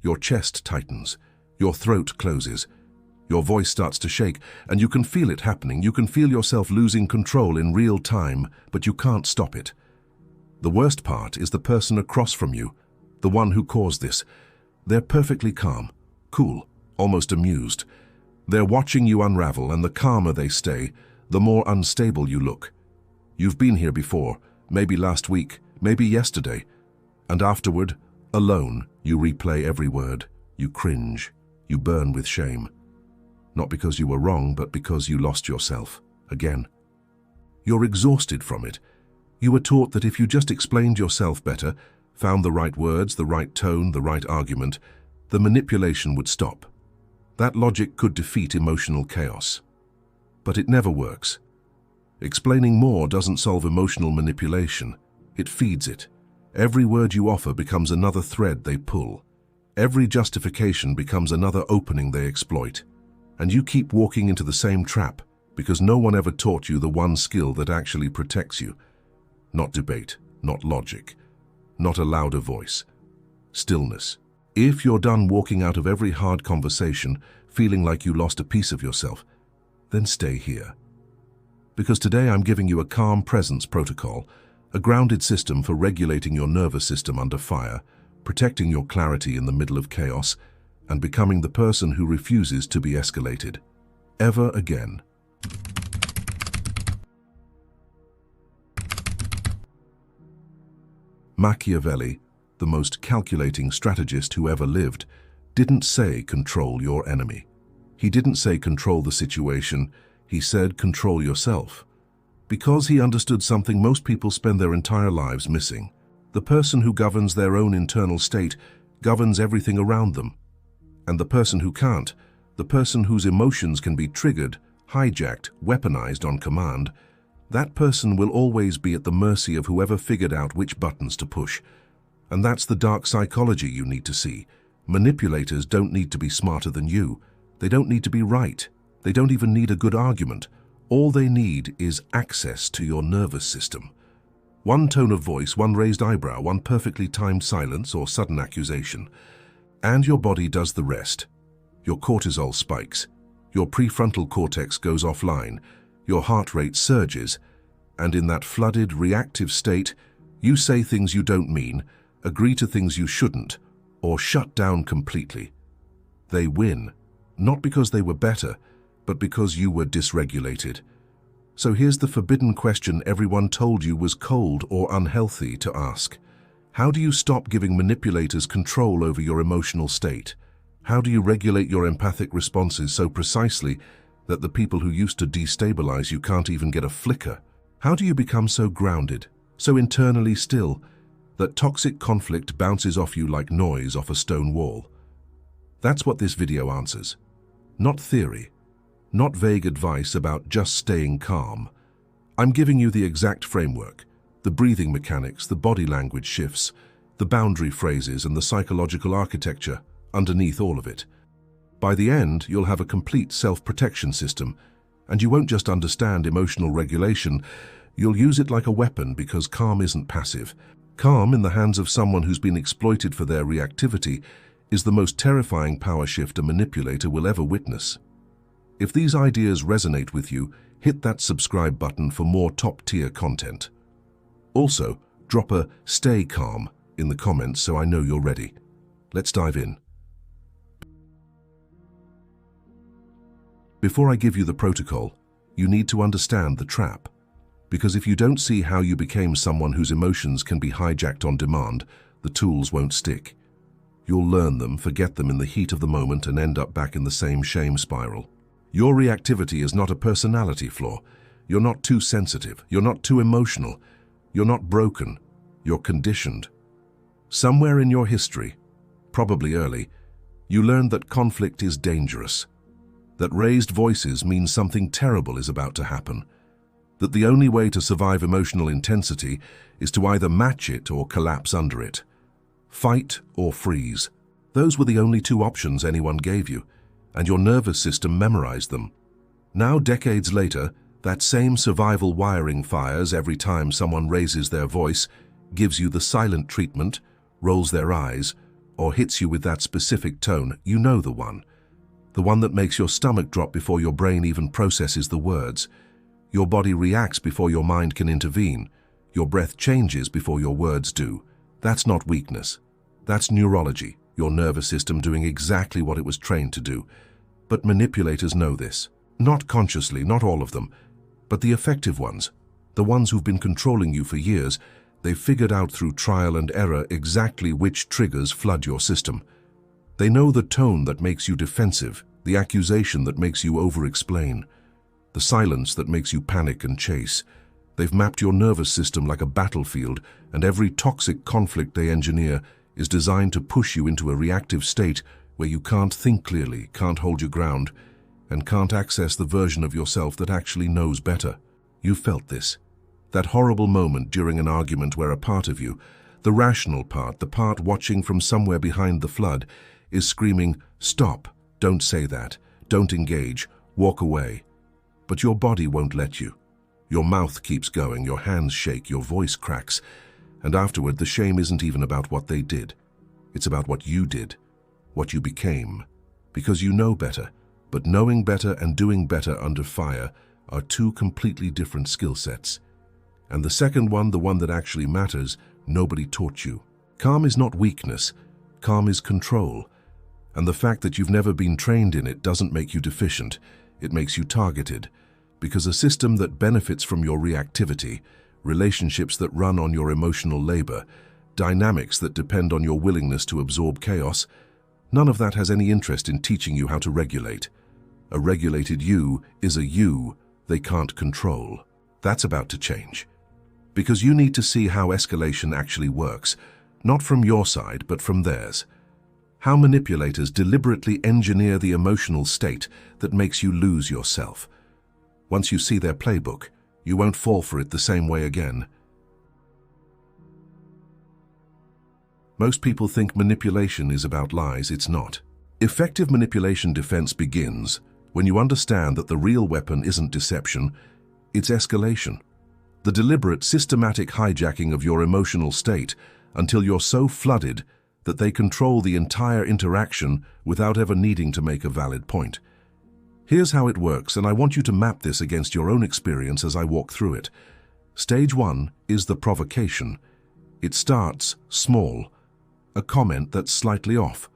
Your chest tightens. Your throat closes. Your voice starts to shake, and you can feel it happening. You can feel yourself losing control in real time, but you can't stop it. The worst part is the person across from you, the one who caused this. They're perfectly calm, cool, almost amused. They're watching you unravel, and the calmer they stay, the more unstable you look. You've been here before, maybe last week, maybe yesterday, and afterward, alone, you replay every word. You cringe. You burn with shame. Not because you were wrong, but because you lost yourself, again. You're exhausted from it. You were taught that if you just explained yourself better, found the right words, the right tone, the right argument, the manipulation would stop. That logic could defeat emotional chaos. But it never works. Explaining more doesn't solve emotional manipulation. It feeds it. Every word you offer becomes another thread they pull. Every justification becomes another opening they exploit. And you keep walking into the same trap because no one ever taught you the one skill that actually protects you. Not debate, not logic, not a louder voice. Stillness. If you're done walking out of every hard conversation feeling like you lost a piece of yourself, then stay here. Because today I'm giving you a calm presence protocol, a grounded system for regulating your nervous system under fire, protecting your clarity in the middle of chaos, and becoming the person who refuses to be escalated. Ever again. Machiavelli, the most calculating strategist who ever lived, didn't say control your enemy. He didn't say control the situation, he said control yourself. Because he understood something most people spend their entire lives missing. The person who governs their own internal state governs everything around them. And the person who can't, the person whose emotions can be triggered, hijacked, weaponized on command, that person will always be at the mercy of whoever figured out which buttons to push. And that's the dark psychology you need to see. Manipulators don't need to be smarter than you. They don't need to be right. They don't even need a good argument. All they need is access to your nervous system. One tone of voice, one raised eyebrow, one perfectly timed silence or sudden accusation. And your body does the rest. Your cortisol spikes. Your prefrontal cortex goes offline. Your heart rate surges. And in that flooded, reactive state, you say things you don't mean, agree to things you shouldn't, or shut down completely. They win, not because they were better, but because you were dysregulated. So here's the forbidden question everyone told you was cold or unhealthy to ask. How do you stop giving manipulators control over your emotional state? How do you regulate your empathic responses so precisely that the people who used to destabilize you can't even get a flicker? How do you become so grounded, so internally still, that toxic conflict bounces off you like noise off a stone wall? That's what this video answers. Not theory, not vague advice about just staying calm. I'm giving you the exact framework, the breathing mechanics, the body language shifts, the boundary phrases, and the psychological architecture underneath all of it. By the end, you'll have a complete self-protection system, and you won't just understand emotional regulation, you'll use it like a weapon because calm isn't passive. Calm in the hands of someone who's been exploited for their reactivity is the most terrifying power shift a manipulator will ever witness. If these ideas resonate with you, hit that subscribe button for more top-tier content. Also, drop a "stay calm" in the comments so I know you're ready. Let's dive in. Before I give you the protocol, you need to understand the trap. Because if you don't see how you became someone whose emotions can be hijacked on demand, the tools won't stick. You'll learn them, forget them in the heat of the moment, and end up back in the same shame spiral. Your reactivity is not a personality flaw. You're not too sensitive. You're not too emotional. You're not broken. You're conditioned. Somewhere in your history, probably early, you learned that conflict is dangerous, that raised voices mean something terrible is about to happen, that the only way to survive emotional intensity is to either match it or collapse under it. Fight or freeze. Those were the only two options anyone gave you, and your nervous system memorized them. Now, decades later, that same survival wiring fires every time someone raises their voice, gives you the silent treatment, rolls their eyes, or hits you with that specific tone, you know the one. The one that makes your stomach drop before your brain even processes the words. Your body reacts before your mind can intervene. Your breath changes before your words do. That's not weakness. That's neurology, your nervous system doing exactly what it was trained to do. But manipulators know this. Not consciously, not all of them, but the effective ones, the ones who've been controlling you for years. They've figured out through trial and error exactly which triggers flood your system. They know the tone that makes you defensive, the accusation that makes you over-explain, the silence that makes you panic and chase. They've mapped your nervous system like a battlefield, and every toxic conflict they engineer is designed to push you into a reactive state where you can't think clearly, can't hold your ground, and can't access the version of yourself that actually knows better. You've felt this. That horrible moment during an argument where a part of you, the rational part, the part watching from somewhere behind the flood, is screaming, "Stop, don't say that, don't engage, walk away." But your body won't let you. Your mouth keeps going, your hands shake, your voice cracks, and afterward the shame isn't even about what they did. It's about what you did, what you became. Because you know better, but knowing better and doing better under fire are two completely different skill sets. And the second one, the one that actually matters, nobody taught you. Calm is not weakness, calm is control. And the fact that you've never been trained in it doesn't make you deficient, it makes you targeted. Because a system that benefits from your reactivity, relationships that run on your emotional labor, dynamics that depend on your willingness to absorb chaos, none of that has any interest in teaching you how to regulate. A regulated you is a you they can't control. That's about to change. Because you need to see how escalation actually works, not from your side, but from theirs. How manipulators deliberately engineer the emotional state that makes you lose yourself. Once you see their playbook, you won't fall for it the same way again. Most people think manipulation is about lies. It's not. Effective manipulation defense begins when you understand that the real weapon isn't deception, it's escalation. The deliberate, systematic hijacking of your emotional state until you're so flooded that they control the entire interaction without ever needing to make a valid point. Here's how it works, and I want you to map this against your own experience as I walk through it. Stage 1 is the provocation. It starts small, a comment that's slightly off,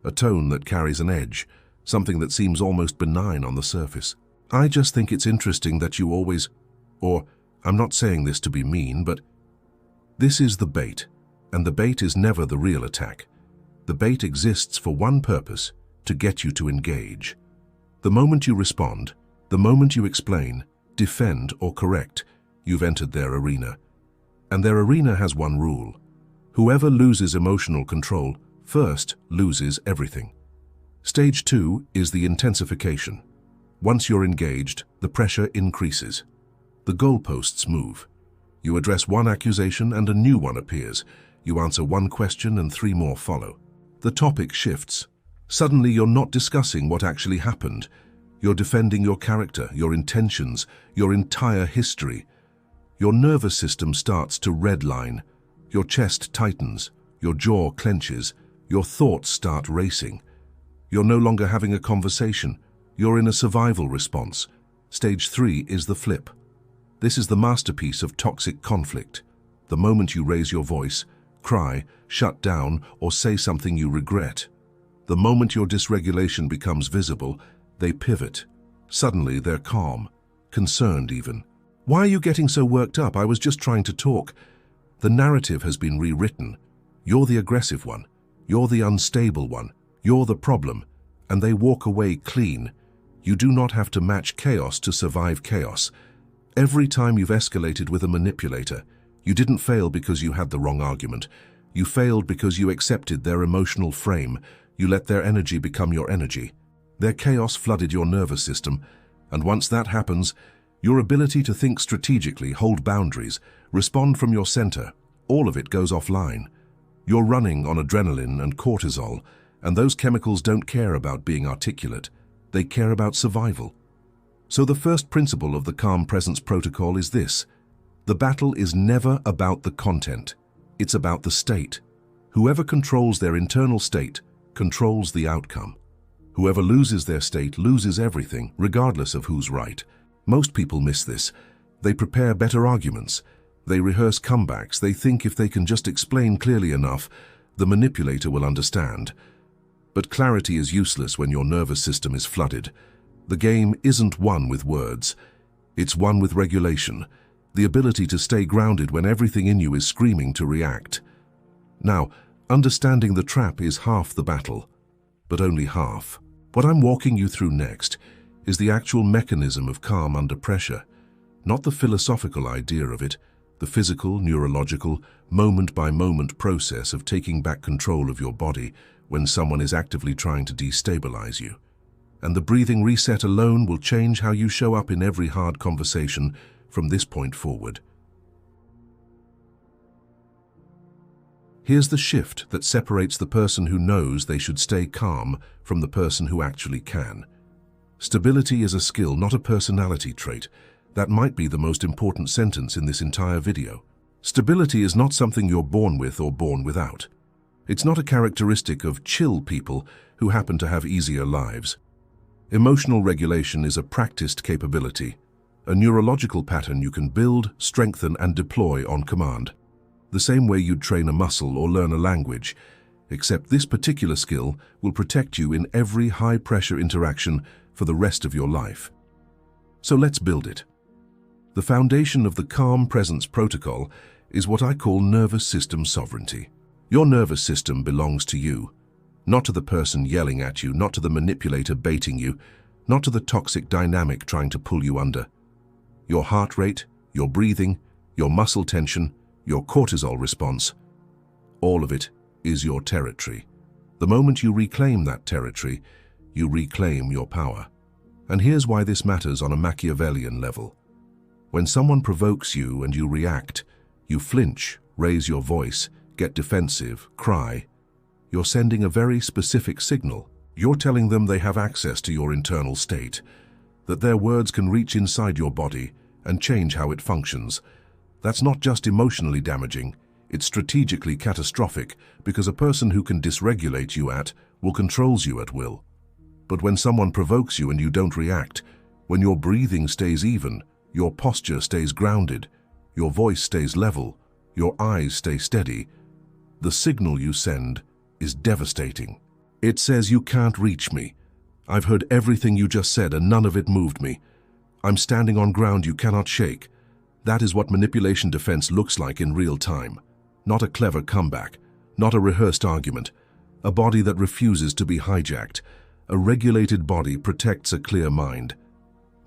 a tone that carries an edge, something that seems almost benign on the surface. I just think it's interesting that you always, or I'm not saying this to be mean, but this is the bait, and the bait is never the real attack. The bait exists for one purpose, to get you to engage. The moment you respond, the moment you explain, defend, or correct, you've entered their arena. And their arena has one rule. Whoever loses emotional control first loses everything. Stage 2 is the intensification. Once you're engaged, the pressure increases. The goalposts move. You address one accusation and a new one appears. You answer one question and 3 more follow. The topic shifts. Suddenly you're not discussing what actually happened. You're defending your character, your intentions, your entire history. Your nervous system starts to redline. Your chest tightens. Your jaw clenches. Your thoughts start racing. You're no longer having a conversation. You're in a survival response. Stage 3 is the flip. This is the masterpiece of toxic conflict. The moment you raise your voice, cry, shut down, or say something you regret. The moment your dysregulation becomes visible, they pivot. Suddenly they're calm, concerned even. Why are you getting so worked up? I was just trying to talk. The narrative has been rewritten. You're the aggressive one. You're the unstable one. You're the problem. And they walk away clean. You do not have to match chaos to survive chaos. Every time you've escalated with a manipulator, you didn't fail because you had the wrong argument. You failed because you accepted their emotional frame. You let their energy become your energy. Their chaos flooded your nervous system, and once that happens, your ability to think strategically, hold boundaries, respond from your center, all of it goes offline. You're running on adrenaline and cortisol, and those chemicals don't care about being articulate. They care about survival. So the first principle of the Calm Presence Protocol is this. The battle is never about the content. It's about the state. Whoever controls their internal state controls the outcome. Whoever loses their state loses everything, regardless of who's right. Most people miss this. They prepare better arguments. They rehearse comebacks. They think if they can just explain clearly enough, the manipulator will understand. But clarity is useless when your nervous system is flooded. The game isn't won with words. It's won with regulation, the ability to stay grounded when everything in you is screaming to react. Now, understanding the trap is half the battle, but only half. What I'm walking you through next is the actual mechanism of calm under pressure, not the philosophical idea of it, the physical, neurological, moment-by-moment process of taking back control of your body when someone is actively trying to destabilize you. And the breathing reset alone will change how you show up in every hard conversation from this point forward. Here's the shift that separates the person who knows they should stay calm from the person who actually can. Stability is a skill, not a personality trait. That might be the most important sentence in this entire video. Stability is not something you're born with or born without. It's not a characteristic of chill people who happen to have easier lives. Emotional regulation is a practiced capability, a neurological pattern you can build, strengthen, and deploy on command. The same way you'd train a muscle or learn a language, except this particular skill will protect you in every high-pressure interaction for the rest of your life. So let's build it. The foundation of the Calm Presence Protocol is what I call nervous system sovereignty. Your nervous system belongs to you, not to the person yelling at you, not to the manipulator baiting you, not to the toxic dynamic trying to pull you under. Your heart rate, your breathing, your muscle tension, your cortisol response, all of it is your territory. The moment you reclaim that territory, you reclaim your power. And here's why this matters on a Machiavellian level. When someone provokes you and you react, you flinch, raise your voice, get defensive, cry. You're sending a very specific signal. You're telling them they have access to your internal state, that their words can reach inside your body and change how it functions. That's not just emotionally damaging, it's strategically catastrophic, because a person who can dysregulate you controls you at will. But when someone provokes you and you don't react, when your breathing stays even, your posture stays grounded, your voice stays level, your eyes stay steady, the signal you send is devastating. It says you can't reach me. I've heard everything you just said and none of it moved me. I'm standing on ground you cannot shake. That is what manipulation defense looks like in real time. Not a clever comeback, not a rehearsed argument. A body that refuses to be hijacked. A regulated body protects a clear mind.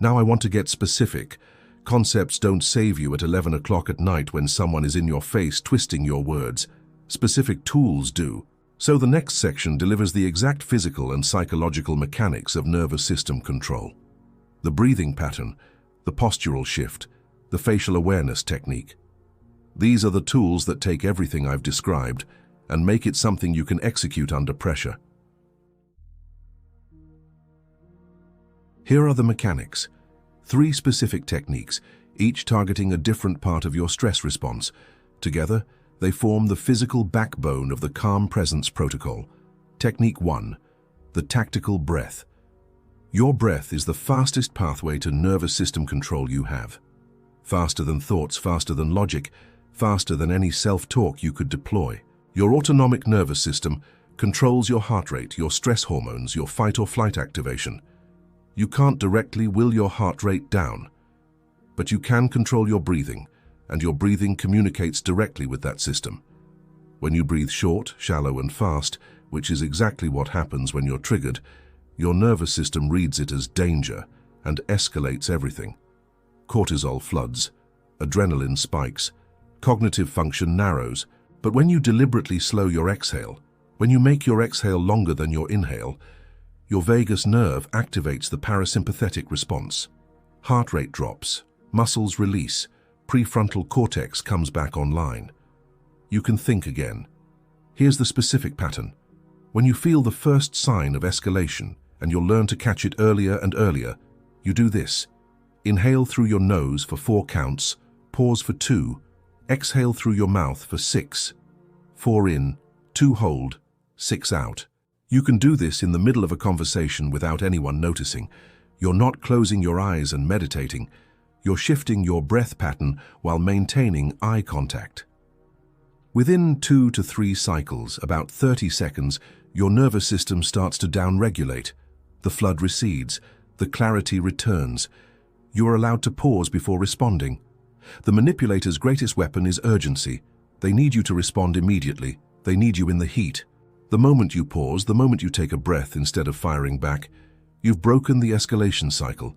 Now I want to get specific. Concepts don't save you at 11 o'clock at night when someone is in your face twisting your words. Specific tools do. So the next section delivers the exact physical and psychological mechanics of nervous system control. The breathing pattern, the postural shift, the facial awareness technique. These are the tools that take everything I've described and make it something you can execute under pressure. Here are the mechanics. 3 specific techniques, each targeting a different part of your stress response. Together, they form the physical backbone of the Calm Presence Protocol. Technique 1. The tactical breath. Your breath is the fastest pathway to nervous system control you have. Faster than thoughts, faster than logic, faster than any self-talk you could deploy. Your autonomic nervous system controls your heart rate, your stress hormones, your fight or flight activation. You can't directly will your heart rate down, but you can control your breathing, and your breathing communicates directly with that system. When you breathe short, shallow, and fast, which is exactly what happens when you're triggered, your nervous system reads it as danger and escalates everything. Cortisol floods, adrenaline spikes, cognitive function narrows. But when you deliberately slow your exhale, when you make your exhale longer than your inhale, your vagus nerve activates the parasympathetic response. Heart rate drops, muscles release, prefrontal cortex comes back online. You can think again. Here's the specific pattern. When you feel the first sign of escalation, and you'll learn to catch it earlier and earlier, you do this. Inhale through your nose for 4 counts, pause for 2, exhale through your mouth for 6. 4 in, 2 hold, 6 out. You can do this in the middle of a conversation without anyone noticing. You're not closing your eyes and meditating. You're shifting your breath pattern while maintaining eye contact. Within 2 to 3 cycles, about 30 seconds, your nervous system starts to downregulate. The flood recedes, the clarity returns. You are allowed to pause before responding. The manipulator's greatest weapon is urgency. They need you to respond immediately. They need you in the heat. The moment you pause, the moment you take a breath instead of firing back, you've broken the escalation cycle.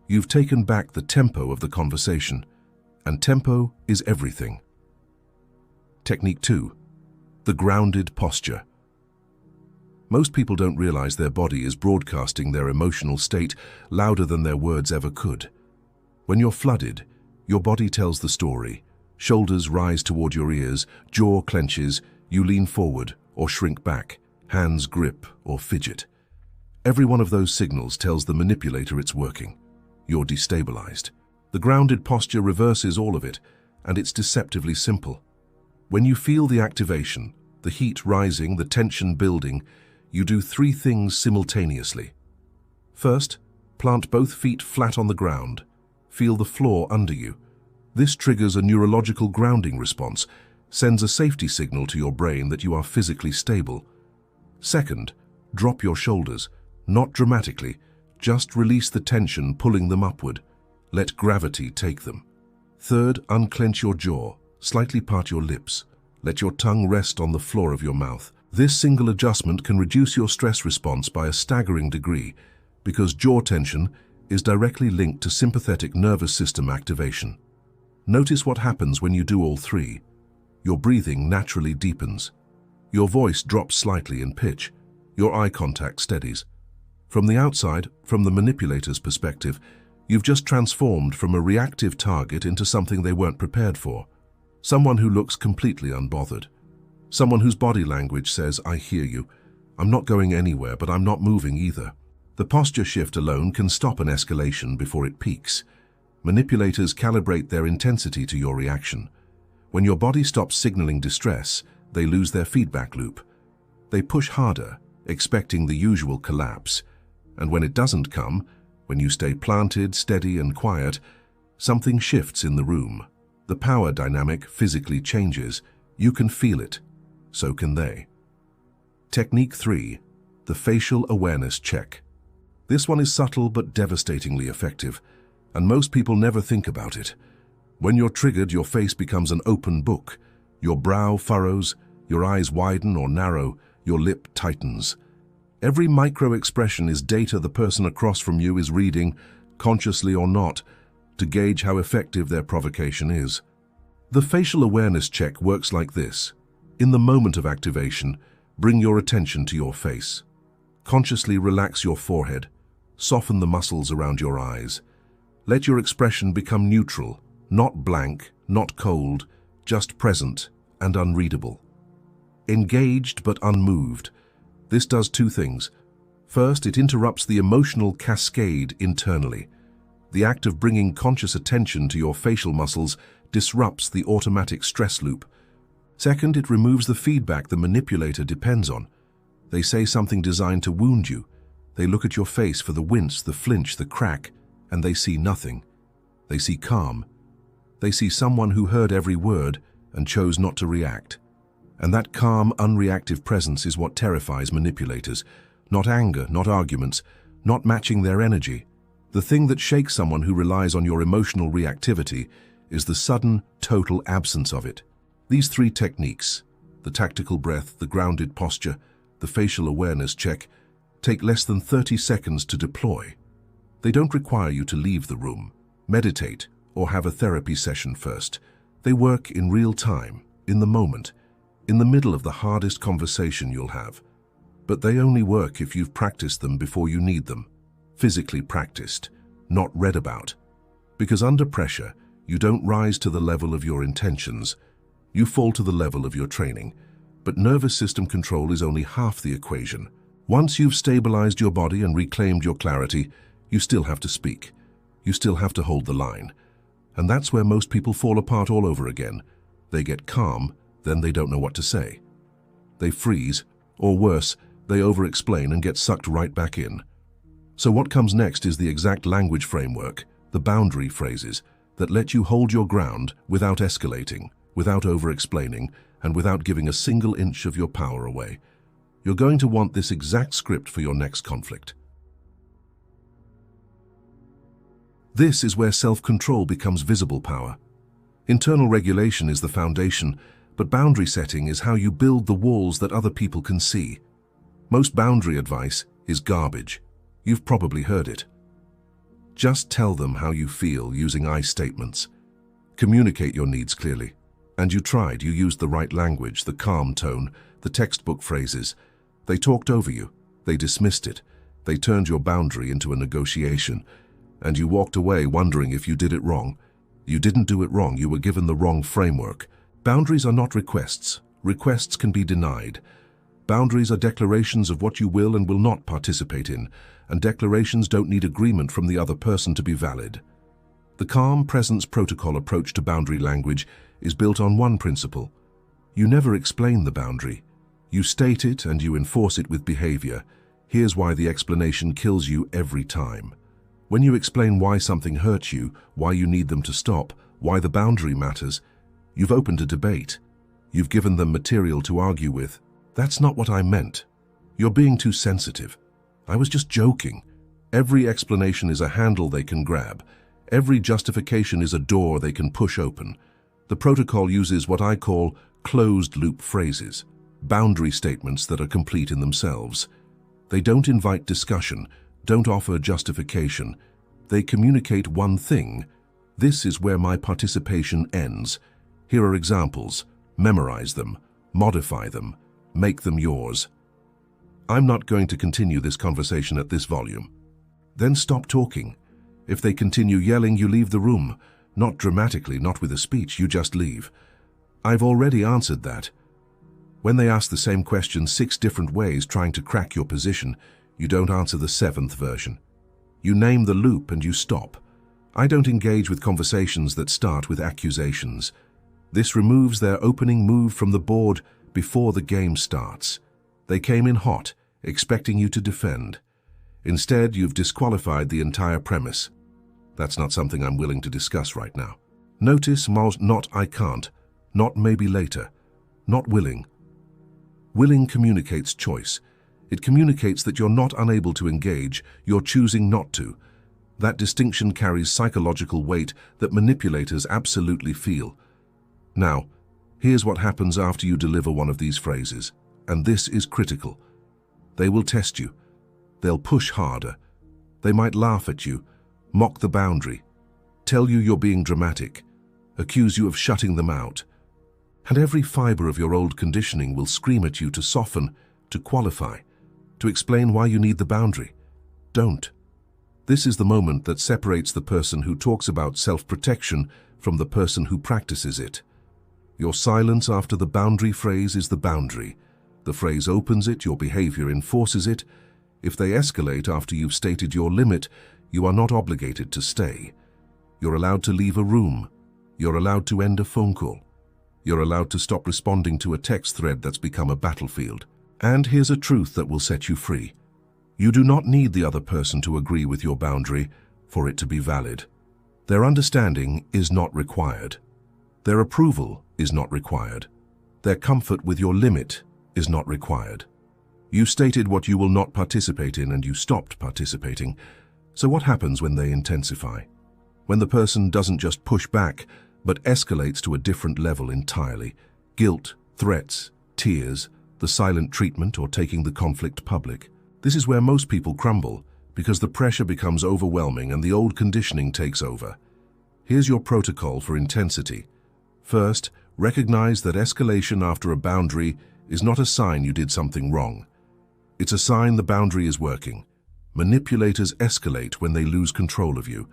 You've taken back the tempo of the conversation. And tempo is everything. Technique 2. The grounded posture. Most people don't realize their body is broadcasting their emotional state louder than their words ever could. When you're flooded, your body tells the story. Shoulders rise toward your ears, jaw clenches, you lean forward or shrink back, hands grip or fidget. Every one of those signals tells the manipulator it's working. You're destabilized. The grounded posture reverses all of it, and it's deceptively simple. When you feel the activation, the heat rising, the tension building, you do 3 things simultaneously. First, plant both feet flat on the ground. Feel the floor under you. This triggers a neurological grounding response, sends a safety signal to your brain that you are physically stable. Second, drop your shoulders, not dramatically, just release the tension pulling them upward. Let gravity take them. Third, unclench your jaw, slightly part your lips. Let your tongue rest on the floor of your mouth. This single adjustment can reduce your stress response by a staggering degree because jaw tension is directly linked to sympathetic nervous system activation. Notice what happens when you do all 3. Your breathing naturally deepens. Your voice drops slightly in pitch. Your eye contact steadies. From the outside, from the manipulator's perspective, you've just transformed from a reactive target into something they weren't prepared for. Someone who looks completely unbothered. Someone whose body language says, I hear you. I'm not going anywhere, but I'm not moving either. The posture shift alone can stop an escalation before it peaks. Manipulators calibrate their intensity to your reaction. When your body stops signaling distress, they lose their feedback loop. They push harder, expecting the usual collapse. And when it doesn't come, when you stay planted, steady and quiet, something shifts in the room. The power dynamic physically changes. You can feel it. So can they. Technique 3. The facial awareness check. This one is subtle but devastatingly effective, and most people never think about it. When you're triggered, your face becomes an open book. Your brow furrows, your eyes widen or narrow, your lip tightens. Every micro-expression is data the person across from you is reading, consciously or not, to gauge how effective their provocation is. The facial awareness check works like this. In the moment of activation, bring your attention to your face. Consciously relax your forehead. Soften the muscles around your eyes. Let your expression become neutral, not blank, not cold, just present and unreadable. Engaged but unmoved. This does 2 things. First, it interrupts the emotional cascade internally. The act of bringing conscious attention to your facial muscles disrupts the automatic stress loop. Second, it removes the feedback the manipulator depends on. They say something designed to wound you. They look at your face for the wince, the flinch, the crack, and they see nothing. They see calm. They see someone who heard every word and chose not to react. And that calm, unreactive presence is what terrifies manipulators. Not anger, not arguments, not matching their energy. The thing that shakes someone who relies on your emotional reactivity is the sudden, total absence of it. These 3 techniques, the tactical breath, the grounded posture, the facial awareness check, take less than 30 seconds to deploy. They don't require you to leave the room, meditate, or have a therapy session first. They work in real time, in the moment, in the middle of the hardest conversation you'll have. But they only work if you've practiced them before you need them. Physically practiced, not read about. Because under pressure, you don't rise to the level of your intentions. You fall to the level of your training. But nervous system control is only half the equation. Once you've stabilized your body and reclaimed your clarity, you still have to speak. You still have to hold the line. And that's where most people fall apart all over again. They get calm, then they don't know what to say. They freeze, or worse, they over-explain and get sucked right back in. So what comes next is the exact language framework, the boundary phrases, that let you hold your ground without escalating, without over-explaining, and without giving a single inch of your power away. You're going to want this exact script for your next conflict. This is where self-control becomes visible power. Internal regulation is the foundation, but boundary setting is how you build the walls that other people can see. Most boundary advice is garbage. You've probably heard it. Just tell them how you feel using I statements. Communicate your needs clearly. And you tried, you used the right language, the calm tone, the textbook phrases. They talked over you. They dismissed it. They turned your boundary into a negotiation. And you walked away wondering if you did it wrong. You didn't do it wrong, you were given the wrong framework. Boundaries are not requests. Requests can be denied. Boundaries are declarations of what you will and will not participate in, and declarations don't need agreement from the other person to be valid. The calm presence protocol approach to boundary language is built on one principle. You never explain the boundary. You state it and you enforce it with behavior. Here's why the explanation kills you every time. When you explain why something hurts you, why you need them to stop, why the boundary matters, you've opened a debate. You've given them material to argue with. That's not what I meant. You're being too sensitive. I was just joking. Every explanation is a handle they can grab. Every justification is a door they can push open. The protocol uses what I call closed-loop phrases, boundary statements that are complete in themselves. They don't invite discussion, don't offer justification. They communicate one thing. This is where my participation ends. Here are examples. Memorize them, modify them, make them yours. I'm not going to continue this conversation at this volume. Then stop talking. If they continue yelling, you leave the room. Not dramatically, not with a speech, you just leave. I've already answered that. When they ask the same question 6 different ways trying to crack your position, you don't answer the 7th version. You name the loop and you stop. I don't engage with conversations that start with accusations. This removes their opening move from the board before the game starts. They came in hot, expecting you to defend. Instead, you've disqualified the entire premise. That's not something I'm willing to discuss right now. Notice not I can't, not maybe later, not willing. Willing communicates choice. It communicates that you're not unable to engage, you're choosing not to. That distinction carries psychological weight that manipulators absolutely feel. Now, here's what happens after you deliver one of these phrases, and this is critical. They will test you. They'll push harder. They might laugh at you, mock the boundary, tell you you're being dramatic, accuse you of shutting them out. And every fiber of your old conditioning will scream at you to soften, to qualify, to explain why you need the boundary. Don't. This is the moment that separates the person who talks about self-protection from the person who practices it. Your silence after the boundary phrase is the boundary. The phrase opens it, your behavior enforces it. If they escalate after you've stated your limit, you are not obligated to stay. You're allowed to leave a room. You're allowed to end a phone call. You're allowed to stop responding to a text thread that's become a battlefield. And here's a truth that will set you free. You do not need the other person to agree with your boundary for it to be valid. Their understanding is not required. Their approval is not required. Their comfort with your limit is not required. You stated what you will not participate in and you stopped participating. So what happens when they intensify? When the person doesn't just push back, but escalates to a different level entirely. Guilt, threats, tears, the silent treatment or taking the conflict public. This is where most people crumble because the pressure becomes overwhelming and the old conditioning takes over. Here's your protocol for intensity. First, recognize that escalation after a boundary is not a sign you did something wrong. It's a sign the boundary is working. Manipulators escalate when they lose control of you.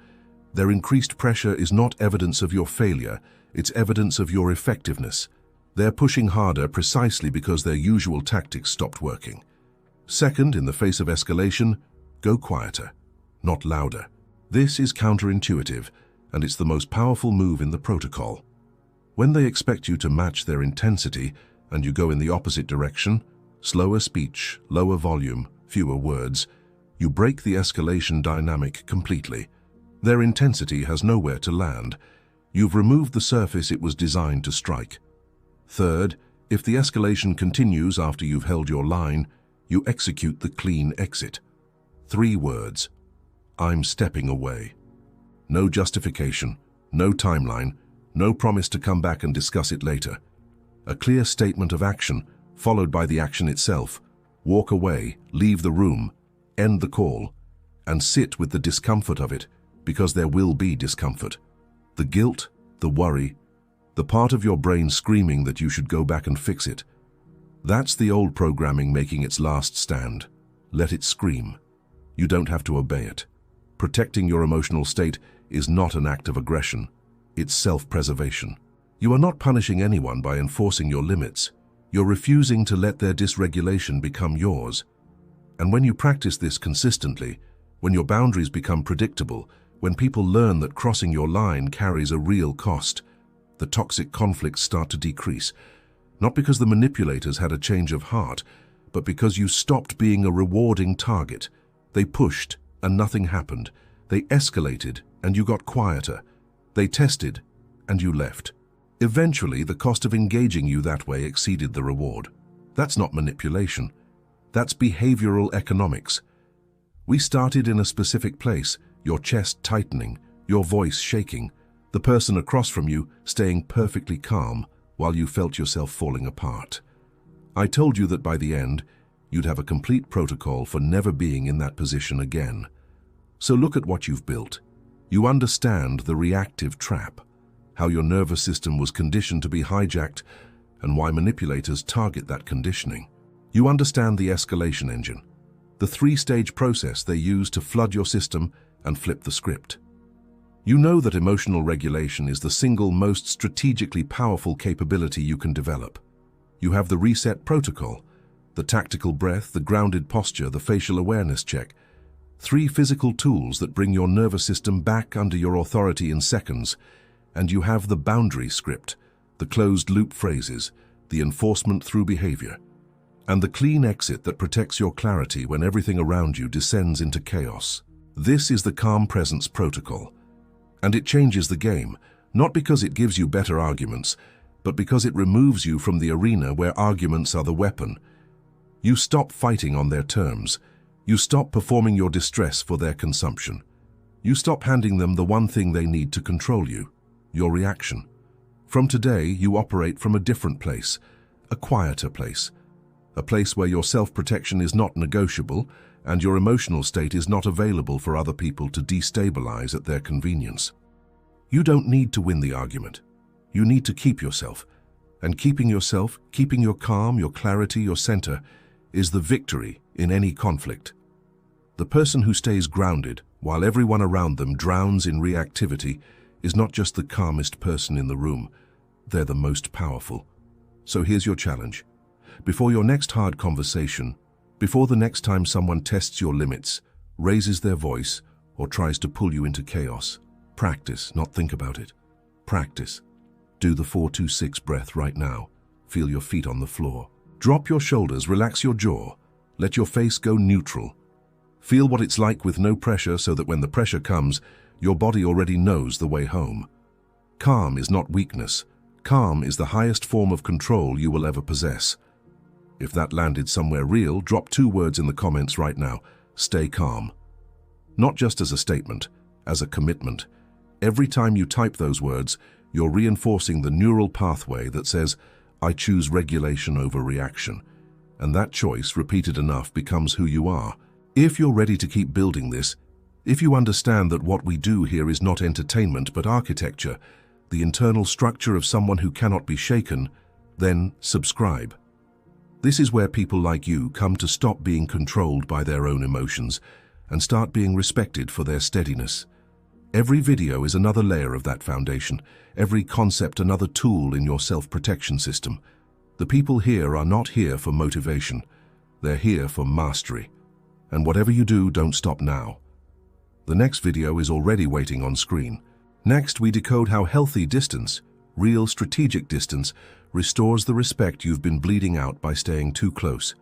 Their increased pressure is not evidence of your failure, it's evidence of your effectiveness. They're pushing harder precisely because their usual tactics stopped working. Second, in the face of escalation, go quieter, not louder. This is counterintuitive, and it's the most powerful move in the protocol. When they expect you to match their intensity, and you go in the opposite direction, slower speech, lower volume, fewer words, you break the escalation dynamic completely. Their intensity has nowhere to land. You've removed the surface it was designed to strike. Third, if the escalation continues after you've held your line, you execute the clean exit. 3 words. I'm stepping away. No justification, no timeline, no promise to come back and discuss it later. A clear statement of action, followed by the action itself. Walk away, leave the room, end the call, and sit with the discomfort of it, because there will be discomfort. The guilt, the worry, the part of your brain screaming that you should go back and fix it. That's the old programming making its last stand. Let it scream. You don't have to obey it. Protecting your emotional state is not an act of aggression. It's self-preservation. You are not punishing anyone by enforcing your limits. You're refusing to let their dysregulation become yours. And when you practice this consistently, when your boundaries become predictable, when people learn that crossing your line carries a real cost, the toxic conflicts start to decrease. Not because the manipulators had a change of heart, but because you stopped being a rewarding target. They pushed and nothing happened. They escalated and you got quieter. They tested and you left. Eventually, the cost of engaging you that way exceeded the reward. That's not manipulation. That's behavioral economics. We started in a specific place, your chest tightening, your voice shaking, the person across from you staying perfectly calm while you felt yourself falling apart. I told you that by the end, you'd have a complete protocol for never being in that position again. So look at what you've built. You understand the reactive trap, how your nervous system was conditioned to be hijacked, and why manipulators target that conditioning. You understand the escalation engine, the 3-stage process they use to flood your system and flip the script. You know that emotional regulation is the single most strategically powerful capability you can develop. You have the reset protocol, the tactical breath, the grounded posture, the facial awareness check. 3 physical tools that bring your nervous system back under your authority in seconds. And you have the boundary script, the closed-loop phrases, the enforcement through behavior, and the clean exit that protects your clarity when everything around you descends into chaos. This is the Calm Presence Protocol. And it changes the game, not because it gives you better arguments, but because it removes you from the arena where arguments are the weapon. You stop fighting on their terms. You stop performing your distress for their consumption. You stop handing them the one thing they need to control you, your reaction. From today, you operate from a different place, a quieter place, a place where your self-protection is not negotiable and your emotional state is not available for other people to destabilize at their convenience. You don't need to win the argument. You need to keep yourself. And keeping yourself, keeping your calm, your clarity, your center, is the victory in any conflict. The person who stays grounded while everyone around them drowns in reactivity is not just the calmest person in the room, they're the most powerful. So here's your challenge. Before your next hard conversation, before the next time someone tests your limits, raises their voice, or tries to pull you into chaos, practice, not think about it. Practice. Do the 4-2-6 breath right now. Feel your feet on the floor. Drop your shoulders, relax your jaw. Let your face go neutral. Feel what it's like with no pressure so that when the pressure comes, your body already knows the way home. Calm is not weakness. Calm is the highest form of control you will ever possess. If that landed somewhere real, drop 2 words in the comments right now. Stay calm. Not just as a statement, as a commitment. Every time you type those words, you're reinforcing the neural pathway that says, I choose regulation over reaction. And that choice, repeated enough, becomes who you are. If you're ready to keep building this, if you understand that what we do here is not entertainment but architecture, the internal structure of someone who cannot be shaken, then subscribe. This is where people like you come to stop being controlled by their own emotions and start being respected for their steadiness. Every video is another layer of that foundation, every concept another tool in your self-protection system. The people here are not here for motivation, they're here for mastery. And whatever you do, don't stop now. The next video is already waiting on screen. Next, we decode how healthy distance, real strategic distance, restores the respect you've been bleeding out by staying too close.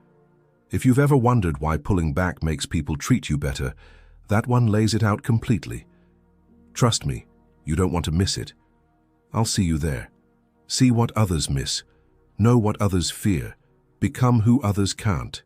If you've ever wondered why pulling back makes people treat you better, that one lays it out completely. Trust me, you don't want to miss it. I'll see you there. See what others miss. Know what others fear. Become who others can't.